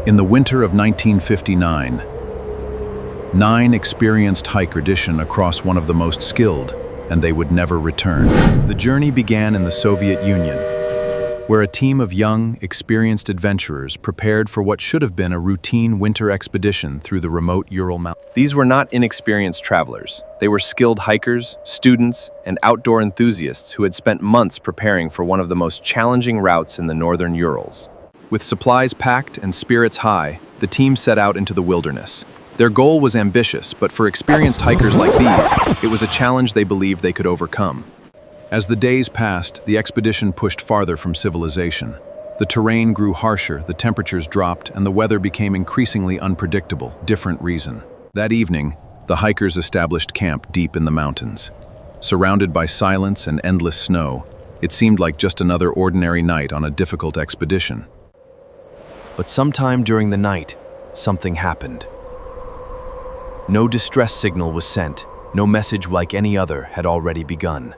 In the winter of 1959, 9 experienced hikers expedition across one of the most skilled, and they would never return. The journey began in the Soviet Union, where a team of young, experienced adventurers prepared for what should have been a routine winter expedition through the remote Ural Mountains. These were not inexperienced travelers. They were skilled hikers, students, and outdoor enthusiasts who had spent months preparing for one of the most challenging routes in the northern Urals. With supplies packed and spirits high, the team set out into the wilderness. Their goal was ambitious, but for experienced hikers like these, it was a challenge they believed they could overcome. As the days passed, the expedition pushed farther from civilization. The terrain grew harsher, the temperatures dropped, and the weather became increasingly unpredictable. Different reason. That evening, the hikers established camp deep in the mountains. Surrounded by silence and endless snow, it seemed like just another ordinary night on a difficult expedition. But sometime during the night, something happened. No distress signal was sent. No message like any other had already begun.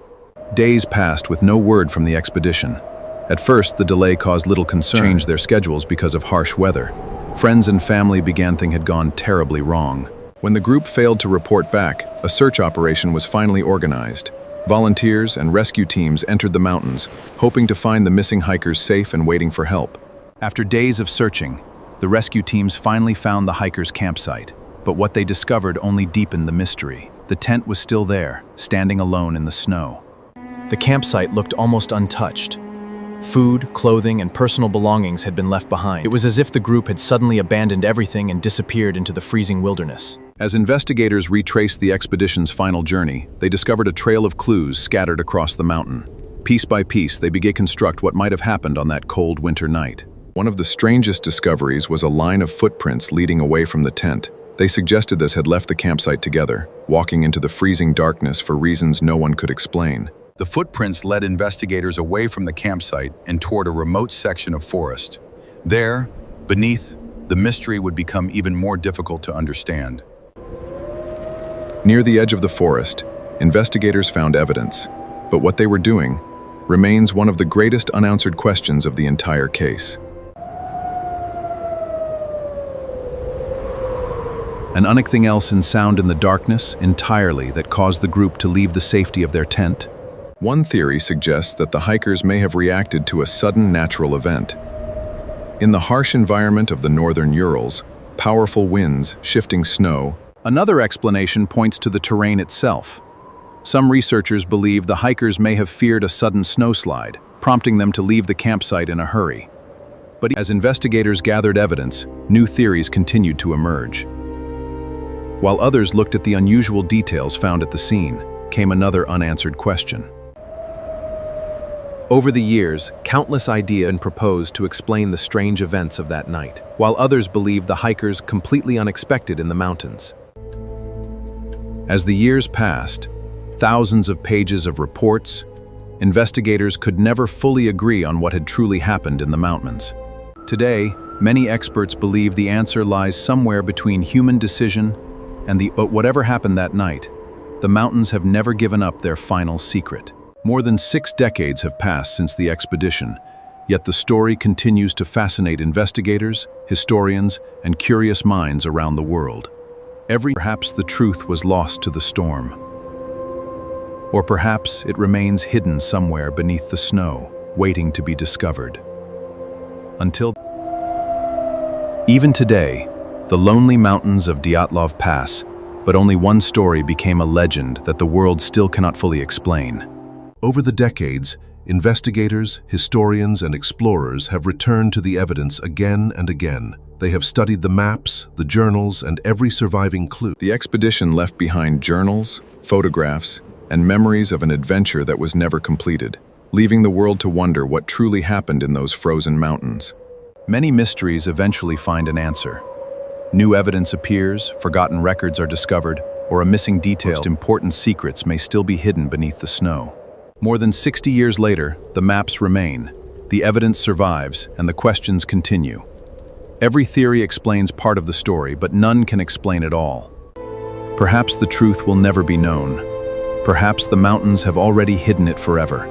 Days passed with no word from the expedition. At first, the delay caused little concern. Changed their schedules because of harsh weather. Friends and family began thinking had gone terribly wrong. When the group failed to report back, a search operation was finally organized. Volunteers and rescue teams entered the mountains, hoping to find the missing hikers safe and waiting for help. After days of searching, the rescue teams finally found the hikers' campsite. But what they discovered only deepened the mystery. The tent was still there, standing alone in the snow. The campsite looked almost untouched. Food, clothing, and personal belongings had been left behind. It was as if the group had suddenly abandoned everything and disappeared into the freezing wilderness. As investigators retraced the expedition's final journey, they discovered a trail of clues scattered across the mountain. Piece by piece, they began to construct what might have happened on that cold winter night. One of the strangest discoveries was a line of footprints leading away from the tent. They suggested this had left the campsite together, walking into the freezing darkness for reasons no one could explain. The footprints led investigators away from the campsite and toward a remote section of forest. There, beneath, the mystery would become even more difficult to understand. Near the edge of the forest, investigators found evidence, but what they were doing remains one of the greatest unanswered questions of the entire case. An anything else in sound in the darkness entirely that caused the group to leave the safety of their tent. One theory suggests that the hikers may have reacted to a sudden natural event. In the harsh environment of the northern Urals, powerful winds, shifting snow. Another explanation points to the terrain itself. Some researchers believe the hikers may have feared a sudden snowslide, prompting them to leave the campsite in a hurry. But as investigators gathered evidence, new theories continued to emerge. While others looked at the unusual details found at the scene, came another unanswered question. Over the years, countless ideas have been proposed to explain the strange events of that night, while others believed the hikers completely unexpected in the mountains. As the years passed, thousands of pages of reports, investigators could never fully agree on what had truly happened in the mountains. Today, many experts believe the answer lies somewhere between human decision and whatever happened that night. The mountains have never given up their final secret. More than 6 decades have passed since the expedition, yet the story continues to fascinate investigators, historians, and curious minds around the world. Perhaps the truth was lost to the storm. Or perhaps it remains hidden somewhere beneath the snow, waiting to be discovered. Even today, the lonely mountains of Dyatlov Pass, but only one story became a legend that the world still cannot fully explain. Over the decades, investigators, historians, and explorers have returned to the evidence again and again. They have studied the maps, the journals, and every surviving clue. The expedition left behind journals, photographs, and memories of an adventure that was never completed, leaving the world to wonder what truly happened in those frozen mountains. Many mysteries eventually find an answer. New evidence appears, forgotten records are discovered, or a missing detail. Most important secrets may still be hidden beneath the snow. More than 60 years later, the maps remain, the evidence survives, and the questions continue. Every theory explains part of the story, but none can explain it all. Perhaps the truth will never be known. Perhaps the mountains have already hidden it forever.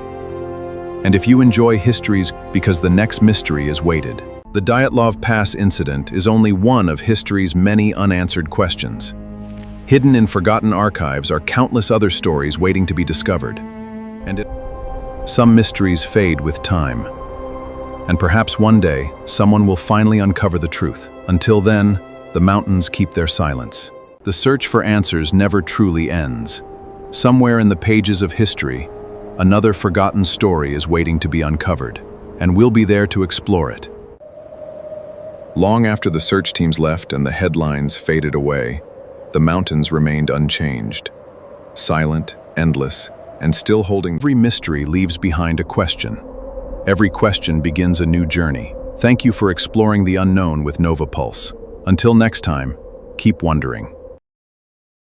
And if you enjoy histories, because the next mystery is waited. The Dyatlov Pass incident is only one of history's many unanswered questions. Hidden in forgotten archives are countless other stories waiting to be discovered. Some mysteries fade with time. And perhaps one day, someone will finally uncover the truth. Until then, the mountains keep their silence. The search for answers never truly ends. Somewhere in the pages of history, another forgotten story is waiting to be uncovered, and we'll be there to explore it. Long after the search teams left and the headlines faded away, the mountains remained unchanged. Silent, endless, and still holding. Every mystery leaves behind a question. Every question begins a new journey. Thank you for exploring the unknown with Nova Pulse. Until next time, keep wondering.